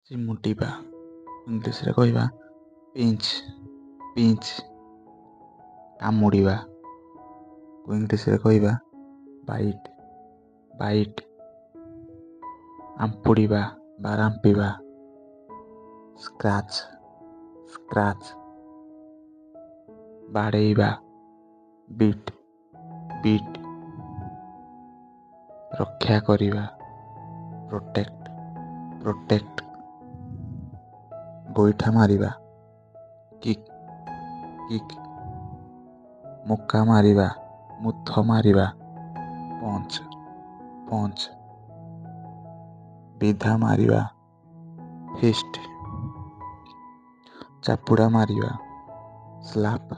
ଚିମୁଟିବା ଇଂଲିଶରେ କହିବା pinch. Pinch. କାମୁଡ଼ିବା ଇଂଲିଶରେ କହିବା ବାଇଟ୍। ବାଇଟ୍। ଆମ୍ପୁଡ଼ିବା ବା ରାମ୍ପିବା ସ୍କ୍ରାଚ୍। ସ୍କ୍ରାଚ୍। ବାଡ଼େଇବା ବିଟ୍। ବିଟ୍। ରକ୍ଷା କରିବା ପ୍ରୋଟେକ୍ଟ। ପ୍ରୋଟେକ୍ଟ। ଗୋଇଠା ମାରିବା କିକ୍। କିକ୍। ମୁକା ମାରିବା ମୁଥ ମାରିବା ପଞ୍ଚ୍। ପଞ୍ଚ୍। ବିଧା ମାରିବା ଫିଷ୍ଟ। ଚାପୁଡ଼ା ମାରିବା ସ୍ଲାପ୍।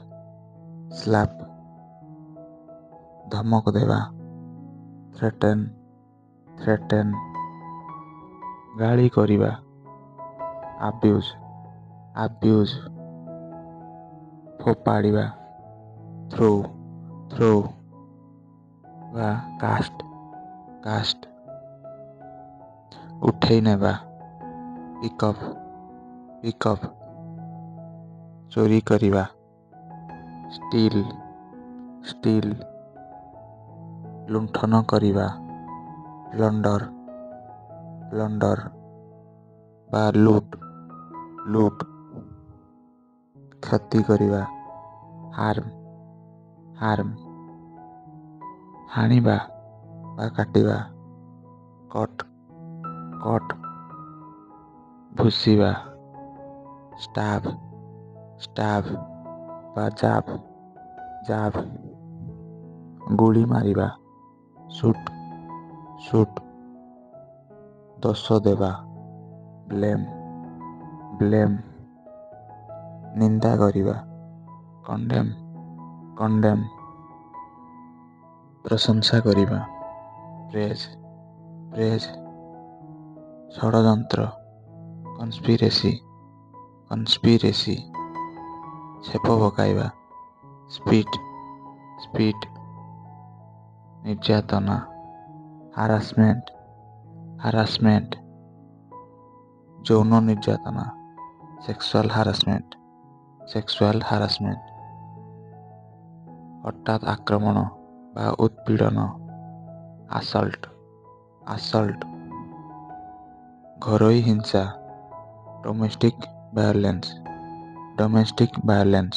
ସ୍ଲାପ୍। ଧମକ ଦେବା ଥ୍ରେଟେନ୍। ଥ୍ରେଟେନ୍। ଗାଳି କରିବା ଆବ୍ୟୁଜ୍। ଆବ୍ୟୁଜ୍। ଫୋପାଡ଼ିବା ଥ୍ରୋ। ଥ୍ରୋ ବା କାଷ୍ଟ। କାଷ୍ଟ। ଉଠେଇ ନେବା ପିକଅପ୍। ପିକଅପ୍। ଚୋରି କରିବା ଷ୍ଟିଲ୍। ଷ୍ଟିଲ୍। ଲୁଣ୍ଠନ କରିବା ପ୍ଲଣ୍ଡର। ପ୍ଲଣ୍ଡର ବା ଲୁଟ୍। ଲୁଟ୍। କ୍ଷତି କରିବା ହାର୍ମ। ହାର୍ମ। ହାଣିବା ବା କାଟିବା କଟ୍। କଟ୍। ଭୁଷିବା ଷ୍ଟାବ୍। ଷ୍ଟାବ୍ ବା ଜାବ୍। ଜାବ୍। ଗୁଳି ମାରିବା ସୁଟ୍। ସୁଟ୍। ଦୋଷ ଦେବା ବ୍ଲେମ୍। ବ୍ଲେମ୍। ନିନ୍ଦା କରିବା କଣ୍ଡେମ୍। କଣ୍ଡେମ୍। ପ୍ରଶଂସା କରିବା ପ୍ରେଜ୍। ପ୍ରେଜ୍। ଷଡ଼ଯନ୍ତ୍ର କନ୍ସପିରେସି। କନ୍ସପିରେସି। ଛେପ ପକାଇବା ସ୍ପିଟ୍। ସ୍ପିଟ୍। ନିର୍ଯାତନା ହାରାସମେଣ୍ଟ। ହାରାସମେଣ୍ଟ। ଯୌନ ନିର୍ଯାତନା ସେକ୍ସୁଆଲ୍ ହାରାସମେଣ୍ଟ। Sexual harassment. ହଠାତ୍ ଆକ୍ରମଣ ବା ଉତ୍ପୀଡ଼ନ ଆସଲ୍ଟ। ଆସଲ୍ଟ। ଘରୋଇ ହିଂସା ଡୋମେଷ୍ଟିକ୍ ଭାয়োଲେନ୍ସ। ଡୋମେଷ୍ଟିକ୍ ଭାয়োଲେନ୍ସ।